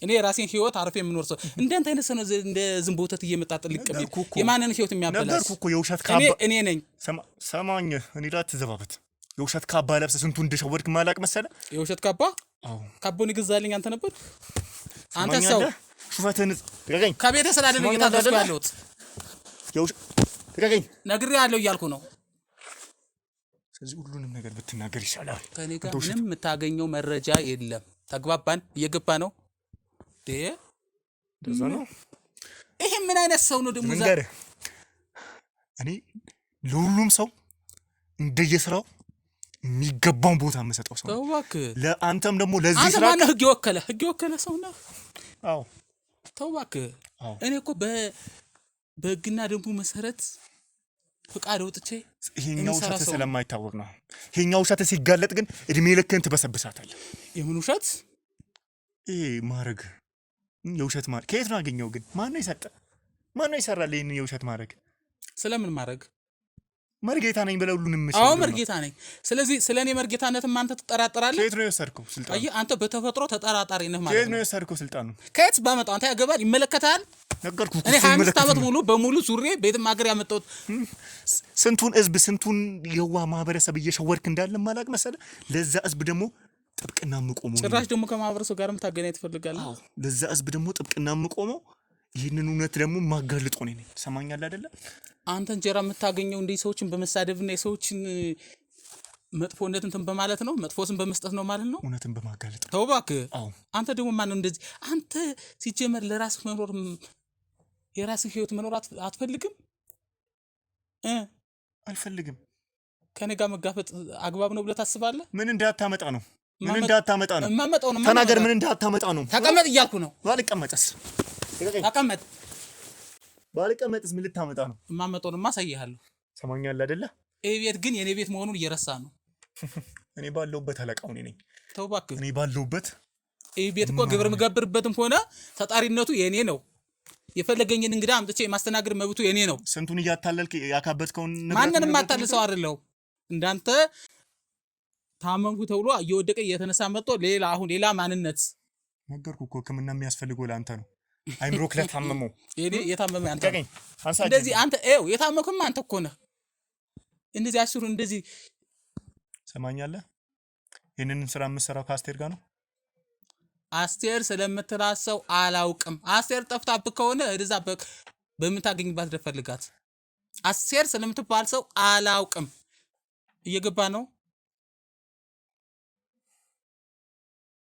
S1: እኔ የራሴን ህይወት አርፌ የምኖር ሰው እንዳንተ አይነት ሰው እንደ ዝንብ ወተት እየመጣጥል ልቀም የማንን ህይወት የሚያበላሽ
S2: ነገርኩ እኮ የውሸት ካባ
S1: እኔ ነኝ።
S2: ሰማኝ እኔ ላትዘባበት የውሸት ካባ ለብሰህ ስንቱ እንደሸወድክ ማላቅ መሰለ።
S1: የውሸት ካባ ካቦን ይገዛልኝ አንተ ነበር። አንተ ሰው
S2: ሹፈትህን ትገኝ
S1: ከቤተ ስላደለ እየታደስኩ ያለሁት
S2: የውሸት ትገኝ
S1: ነግሬሃለሁ እያልኩ ነው።
S2: ስለዚህ ሁሉንም ነገር ብትናገር ይሻላል።
S1: ከኔ ጋር ምንም የምታገኘው መረጃ የለም። ተግባባን? እየገባ ነው
S2: እንደዛ ነው።
S1: ይሄ ምን አይነት ሰው ነው ደግሞ?
S2: እኔ ለሁሉም ሰው እንደየስራው የሚገባውን ቦታ የምሰጠው ሰው ነው። ለአንተም ደግሞ ለዚህ ስራ
S1: አንተ ህግ የወከለ ሰው ነው።
S2: አዎ
S1: ተው እባክህ። እኔ እኮ በህግና ደንቡ መሰረት ፍቃድ ወጥቼ
S2: ይሄኛው ውሸት ስለማይታወቅ ነው። ይሄኛው ውሸት ሲጋለጥ ግን እድሜ ልክህን ትበሰብሳታለህ።
S1: የምን ውሸት?
S2: ይሄ ማረግ የውሸት ማረግ ከየት ነው ያገኘው ግን? ማን ነው የሰጠ? ማን ነው ይሰራል ይሄን የውሸት ማረግ?
S1: ስለምን ማረግ?
S2: መርጌታ ነኝ ብለው ሁሉንም
S1: አዎ መርጌታ ነኝ። ስለዚህ ስለኔ መርጌታነትም አንተ ትጠራጠራለህ።
S2: ከየት ነው የወሰድከው ስልጣኑ?
S1: አይ አንተ በተፈጥሮ ተጠራጣሪ ነህ ማለት ነው።
S2: ከየት ነው የወሰድከው ስልጣኑ?
S1: ከየት ባመጣው? አንተ ያገባል ይመለከታል።
S2: ነገርኩህ
S1: እኔ 25 ዓመት ሙሉ በሙሉ ዙሬ ቤትም ሀገር ያመጣሁት
S2: ስንቱን ህዝብ ስንቱን የዋ ማህበረሰብ እየሸወርክ እንዳለ ማላቅ መሰለ። ለዛ ህዝብ ደግሞ ጥብቅና የምቆመው
S1: ጭራሽ ደግሞ ከማህበረሰብ ጋርም ታገናኝ ትፈልጋለህ?
S2: አዎ ለዛ ህዝብ ደግሞ ጥብቅና የምቆመው ይህንን እውነት ደግሞ ማጋልጦ ነኝ። ሰማኛል አይደለ?
S1: አንተ እንጀራ የምታገኘው እንደ ሰዎችን በመሳደብና የሰዎችን መጥፎነት እንትን በማለት ነው፣ መጥፎስን በመስጠት ነው ማለት ነው።
S2: እውነትን በማጋለጥ
S1: ተው እባክህ።
S2: አዎ
S1: አንተ ደግሞ ማን ነው እንደዚህ? አንተ ሲጀመር ለራስህ መኖር የራስህ ህይወት መኖር አትፈልግም?
S2: አልፈልግም።
S1: ከኔ ጋር መጋፈጥ አግባብ ነው ብለህ ታስባለህ?
S2: ምን እንዳታመጣ ነው? ምን እንዳታመጣ ነው?
S1: ማመጣው ነው።
S2: ተናገር። ምን እንዳታመጣ ነው?
S1: ተቀመጥ እያልኩ ነው።
S2: ባልቀመጥስ?
S1: ተቀመጥ።
S2: ባልቀመጥስ ምን ልታመጣ ነው?
S1: ማመጣውንማ አሳይሃለሁ።
S2: ሰማኛል አይደለ?
S1: ይሄ ቤት ግን የኔ ቤት መሆኑን እየረሳ ነው።
S2: እኔ ባለውበት አለቃው ነኝ።
S1: ተው እባክህ።
S2: እኔ ባለውበት
S1: ይሄ ቤት እኮ ግብር የምገብርበትም ሆነ ተጣሪነቱ የኔ ነው። የፈለገኝን እንግዳ አምጥቼ የማስተናገድ መብቱ የኔ ነው።
S2: ስንቱን እያታለልክ ያካበትከውን
S1: ማንንም አታልሰው አይደለው እንዳንተ ታመንኩ ተብሎ እየወደቀ እየተነሳ መጥቶ ሌላ ማንነት።
S2: ነገርኩ እኮ ሕክምና የሚያስፈልገው ለአንተ ነው። አይምሮክ ለታመመው
S1: እኔ የታመመ አንተ
S2: ነህ።
S1: እንደዚህ አንተ የታመመክም አንተ እኮ ነህ። እንደዚህ አሽሩ እንደዚህ
S2: ሰማኛለህ። ይሄንን ስራ የምትሰራው ከአስቴር ጋር ነው።
S1: አስቴር ስለምትራሰው አላውቅም። አስቴር ጠፍታብህ ከሆነ እዛ በምታገኝባት ደፈልጋት። አስቴር ስለምትባል ሰው አላውቅም። እየገባ ነው።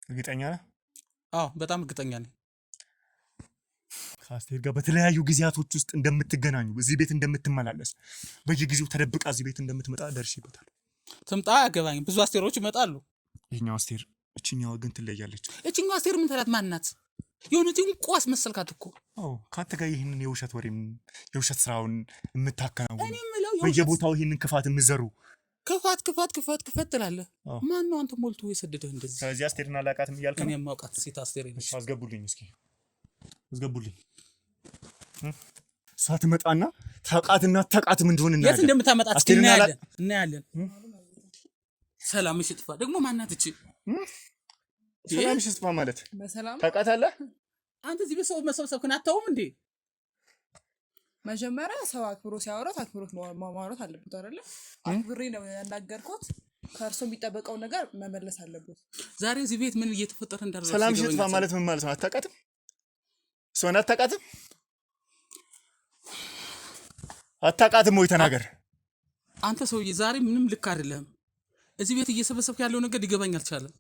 S2: እርግጠኛ ነህ?
S1: አዎ በጣም እርግጠኛ ነኝ።
S2: ከአስቴር ጋር በተለያዩ ጊዜያቶች ውስጥ እንደምትገናኙ፣ እዚህ ቤት እንደምትመላለስ፣ በየጊዜው ተደብቃ እዚህ ቤት እንደምትመጣ ደርሼበታል።
S1: ትምጣ አያገባኝም። ብዙ አስቴሮች ይመጣሉ።
S2: ይሄኛው አስቴር እችኛዋ ግን ትለያለች።
S1: እችኛዋ አስቴር ምን ተላት? ማናት? የሆነች እንቁ አስመሰልካት እኮ።
S2: አዎ ካንተ ጋር ይሄንን የውሸት ወሬም የውሸት ስራውን የምታከናውኑ
S1: እኔ የምለው
S2: በየቦታው ይሄንን ክፋት የምትዘሩ
S1: ክፋት ትላለህ። ማን ነው አንተ ሞልቶ የሰደደህ እንደዚህ?
S2: ስለዚህ አስቴርን አላውቃትም እያልክ ነው?
S1: እኔ የማውቃት ሴት አስቴር ነች።
S2: አስገቡልኝ፣ እስኪ አስገቡልኝ። እሷ ትመጣና ታውቃትና አታውቃትም እንደሆነ እናያለን።
S1: የት እንደምታመጣት እናያለን። ሰላም ሽጥፋ ደግሞ ማናት እቺ?
S2: ሰላም ሽጥፋ ማለት
S3: በሰላም
S2: ታውቃታለህ?
S3: አንተ እዚህ በሰው መሰብሰብክን አታውም እንዴ? መጀመሪያ ሰው አክብሮ ሲያወራት አክብሮት ማውራት አለበት አይደለ? አክብሬ ነው ያናገርኩት። ከእርሱ የሚጠበቀው ነገር መመለስ አለበት።
S1: ዛሬ እዚህ ቤት ምን እየተፈጠረ እንዳለ
S2: ሰላም ሽጥፋ ማለት ምን ማለት ነው? አታውቃትም? እሷን አታውቃትም? አታውቃትም ወይ? ተናገር
S1: አንተ ሰውዬ። ዛሬ ምንም ልክ አይደለም። እዚህ ቤት እየሰበሰብክ ያለው ነገር ሊገባኝ አልቻለም።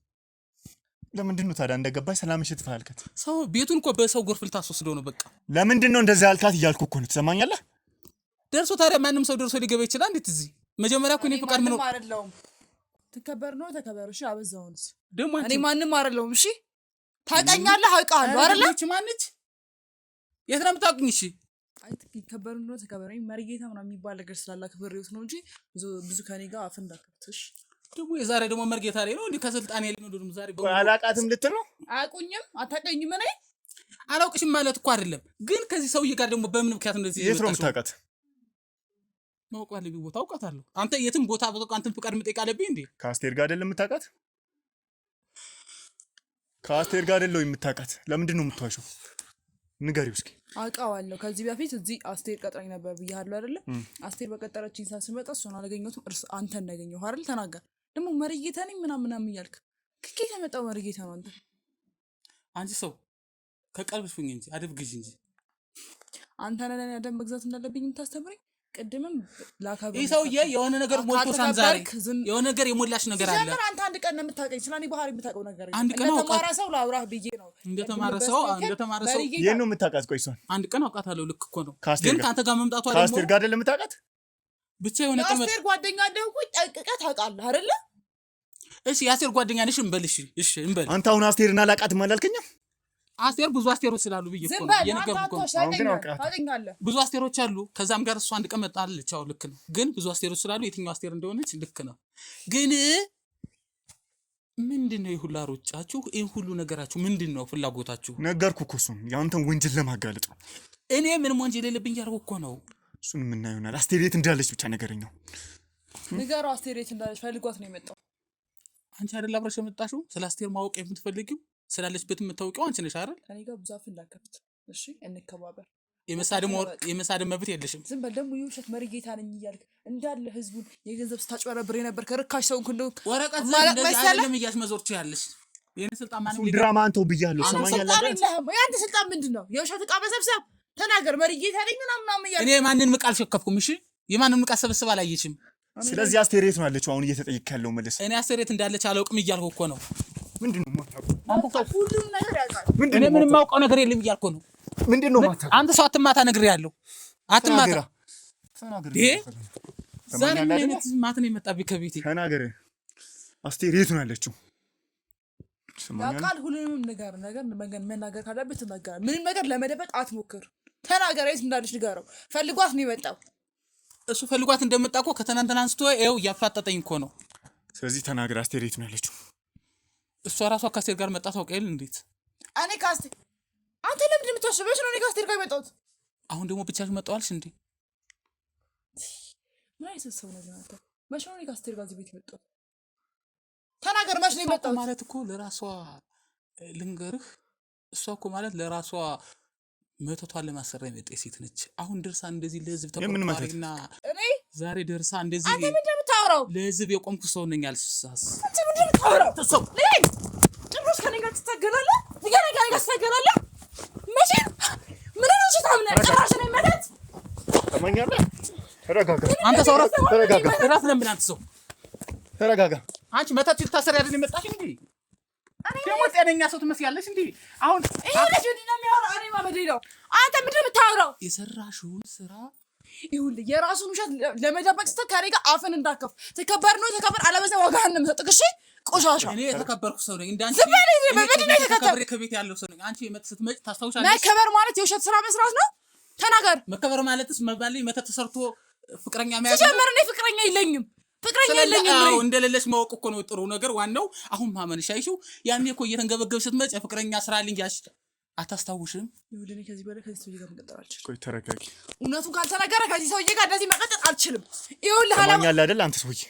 S2: ለምንድን ነው ታዲያ እንደገባኝ ሰላም ሽጥፋ ያልከት?
S1: ሰው ቤቱን እኮ በሰው ጎርፍ ልታስወስደው ነው በቃ።
S2: ለምንድን ነው እንደዛ ያልካት እያልኩ እኮ ነው። ትሰማኛለህ?
S1: ደርሶ ታዲያ ማንም ሰው ደርሶ ሊገባ ይችላል እንዴት? እዚህ መጀመሪያ እኮ እኔ ፍቃድ ምን
S3: አይደለም። ትከበር ነው ተከበር። እሺ አበዛውንስ
S1: ደግሞ
S3: እኔ ማንም አይደለም። እሺ ታውቃኛለህ፣ አውቃለሁ አይደለ?
S1: እቺ ማንች የት ነው የምታውቅኝ? እሺ
S3: አይ ትከበር ነው ተከበር። መርጌታ ምናምን የሚባል ነገር ስላላ ክብሬውት ነው እንጂ ብዙ ከኔ ጋር አፍ እንዳከፍትሽ
S1: ደግሞ የዛሬ ደግሞ መርጌታ ላይ ነው እንዴ? ከስልጣኔ ላይ ነው ደግሞ ዛሬ
S2: አላውቃትም ልትል ነው?
S3: አያውቁኝም፣ አታውቀኝም። እኔ
S1: አላውቅሽም ማለት እኮ አይደለም፣ ግን ከዚህ ሰውዬ ጋር ደግሞ በምን ምክንያት እንደዚህ
S2: የት ነው የምታውቃት?
S1: ማወቅ ባለብኝ ቦታ አውቃታለሁ። አንተ የትም ቦታ በቃ አንተን ፍቃድ መጠየቅ አለብኝ እንዴ?
S2: ከአስቴር ጋር አይደለም የምታውቃት? ከአስቴር ጋር አይደለም የምታውቃት? ለምንድን ነው የምትዋሸው? ንገሪው እስኪ።
S3: አውቃዋለሁ። ከዚህ በፊት እዚህ አስቴር ቀጥረኝ ነበር ብያለሁ አይደለ? አስቴር በቀጠረችኝ ሰዓት ስመጣ እሱን አላገኘሁትም፣ አንተን እንዳገኘሁ አይደል? ተናገር ደግሞ መርጌታ ነኝ ምናምን እያልክ ከኬት የመጣው መርጌታ ነው አንተ?
S1: አንቺ ሰው ከቀልብሽ ሁኚ እንጂ አደብ ግዢ እንጂ
S3: አንተ ነህ አደብ መግዛት እንዳለብኝ የምታስተምረኝ። ቅድምም ላካበል
S1: ይሄ ሰውዬ የሆነ ነገር ሞልቶሻል። ዛሬ የሆነ ነገር የሞላሽ ነገር አለ።
S3: ጀመር አንተ አንድ ቀን ነው የምታውቀኝ። ስለኔ ባህሪ የምታውቀው ነገር
S1: አንድ ቀን
S3: እንደተማረ ሰው ላውራህ ብዬ ነው።
S1: እንደተማረ ሰው
S2: የት ነው የምታውቃት? ቆይ እሷን
S1: አንድ ቀን አውቃታለሁ። ልክ እኮ ነው። ግን ካንተ ጋር መምጣቷ ደግሞ
S2: ከአስቴር ጋር አይደለም የምታውቃት?
S1: ብቻ የሆነ ቀን
S3: አስቴር ጓደኛ እንደሆንኩ ጠንቅቀህ ታውቃለህ አይደለ?
S1: እሺ የአስቴር ጓደኛ ነሽ እንበልሽ። እሺ እንበል።
S2: አንተ አሁን አስቴርን አላውቃትም አላልከኝም?
S1: አስቴር ብዙ አስቴሮች ስላሉ ብዬ እኮ ነው የነገርኩህ እኮ ብዙ አስቴሮች አሉ። ከዛም ጋር እሷ አንድ ቀን መጣለች። አዎ ልክ ነው። ግን ብዙ አስቴሮች ስላሉ የትኛው አስቴር እንደሆነች ልክ ነው። ግን ምንድነው የሁላ ሩጫችሁ? ይሄን ሁሉ ነገራችሁ ምንድነው ፍላጎታችሁ?
S2: ነገርኩህ እኮ እሱን ያንተን ወንጀል ለማጋለጥ ነው።
S1: እኔ ምንም ወንጀል የለብኝ ያልኩህ እኮ ነው።
S2: እሱን የምናየው ይሆናል። አስቴር የት እንዳለች ብቻ ነገረኝ ነው።
S3: ንገረው። አስቴር የት እንዳለች ፈልጓት ነው የመጣው።
S1: አንቺ አይደል አብረሽ የመጣሽው? ስለ አስቴር ማወቅ የምትፈልጊው ስላለችበት የምታውቂው አንቺ ነሽ አይደል?
S3: እኔ ጋር ብዙ አፍ እንዳከፍት። እሺ እንከባበር።
S1: የመሳደብ መብት የለሽም።
S3: ዝም በል ደግሞ የውሸት መሪጌታ ነኝ እያልክ እንዳለ ህዝቡን የገንዘብ ስታጭበረብር ነበር። ከርካሽ ሰው እንኩ እንደው
S1: ወረቀት እንደዚህ አይደለም እያስመዞር ትያለሽ። የኔ ስልጣን ማንም
S2: ድራማ አንተው ብያለሁ። ሰማኛለህ አይደል?
S3: ያንተ ስልጣን ምንድነው? የውሸት ዕቃ መሰብሰብ። ተናገር። መሪጌታ ነኝ ምናምን እያልክ
S1: እኔ ማንንም ዕቃ አልሸከፍኩም። እሺ የማንንም ዕቃ ሰብስብ አላየችም።
S2: ስለዚህ አስቴር የት ነው ያለችው? አሁን እየተጠየቅክ ያለው መልስ።
S1: እኔ አስቴር የት እንዳለች አላውቅም እያልኩ እኮ ነው።
S2: ምንድነው የማታውቀው?
S3: ሁሉም ነገር ያውቃል።
S1: እኔ ምንም የማውቀው ነገር የለም እያልኩ ነው።
S2: ምንድነው የማታውቀው?
S1: አንተ ሰው አትማታ ነግሬሃለሁ። አትማታ። ዛሬ ምን አይነት ማታ ነው የመጣብኝ ከቤቴ?
S2: ተናገር። አስቴር የት ነው ያለችው?
S3: ያውቃል። ሁሉንም ነገር መናገር ካለበት ትናገራለህ። ምንም ነገር ለመደበቅ አትሞክር። ተናገር። የት እንዳለች ንገረው። ፈልጓት ነው የመጣው።
S1: እሱ ፈልጓት እንደመጣ እኮ ከትናንትና አንስቶ ይኸው እያፋጠጠኝ እኮ ነው።
S2: ስለዚህ ተናገር። አስቴር የት ነው ያለችው?
S1: እሷ ራሷ ከአስቴር ጋር መጣ ታውቅ የለ እንዴት?
S3: እኔ ከአስቴር አንተ ለምንድን የምትወስበሽ ነው? እኔ ከአስቴር ጋር የመጣሁት
S1: አሁን ደግሞ ብቻሽ መጣዋልሽ እንዴ?
S3: ምን አይነት ሰው ነው አንተ? መቼ ነው እኔ ከአስቴር ጋር እዚህ ቤት የመጣሁት? ተናገር። መቼ ነው የመጣሁት?
S1: ማለት እኮ ለራሷ ልንገርህ፣ እሷ እኮ ማለት ለራሷ መተቷን ለማሰሪያ የመጣች ሴት ነች። አሁን ደርሳ እንደዚህ ለህዝብ ተቆርቋሪና
S3: እኔ
S1: ዛሬ ደርሳ እንደዚህ
S3: አንተ ምንድን ነው የምታወራው?
S1: ለህዝብ የቆምኩ ሰው ነኝ አልሳስ።
S3: አንተ ምንድን ነው የምታወራው? ሰው ነኝ ጭራሽ ከእኔ ጋር ትታገላለህ? ከእኔ ጋር ትታገላለህ? መቼ ምን ነው ሽታምነ ጭራሽ ነው ማለት
S2: ተማኛለህ? ተረጋጋ።
S1: አንተ ሰው ራስ
S2: ተረጋጋ።
S1: ራስ ለምን አንተ ሰው
S2: ተረጋጋ።
S1: አንቺ መተት ልታሰሪ አይደል የመጣሽ እንዴ? ደግሞ ጤነኛ ሰው ትመስያለሽ እንዴ? አሁን
S3: ይሄ ልጅ ምንድን ነው የሚያወራው? እኔ ማመዴ ነው። አንተ ምንድን ነው የምታወራው?
S1: የሰራሽውን ስራ
S3: ይኸውልህ፣ የራሱን ውሸት ለመደበቅ ስትል ከእኔ ጋር አፍን እንዳከፍ ተከበር ነው ተከበር፣ አለበለዚያ ዋጋህን ነው የምሰጥህ። እሺ ቆሻሻ።
S1: እኔ የተከበርኩ ሰው ነኝ እንዳንቺ።
S3: በምንድን ነው የተከበረ?
S1: ከቤት ያለው ሰው ነኝ። አንቺ ስትመጪ ታስታውሻለሽ?
S3: መከበር ማለት የውሸት ስራ መስራት ነው። ተናገር።
S1: መከበር ማለትስ መባልኝ መተት ተሰርቶ ፍቅረኛ መያዝ ነው።
S3: ተጀመረ። እኔ ፍቅረኛ የለኝም። ፍቅረኛ የለኝም።
S1: አዎ እንደሌለሽ ማወቅ እኮ ነው ጥሩ ነገር። ዋናው አሁን ማመንሽ አይሹ። ያኔ እኮ እየተንገበገብሽ ስትመጪ ፍቅረኛ ስራልኝ ያልሽ አታስታውሽም?
S3: ይኸውልህ፣ ከዚህ በላይ ከዚህ ሰውዬ ጋር መቀጠል አልችልም።
S2: ቆይ ተረጋጊ።
S3: እውነቱን ካልተናገረ ከዚህ ሰውዬ ጋር እንደዚህ መቀጠል አልችልም። ይኸውልህ
S2: ተማኛለህ አይደል? አንተ ሰውዬ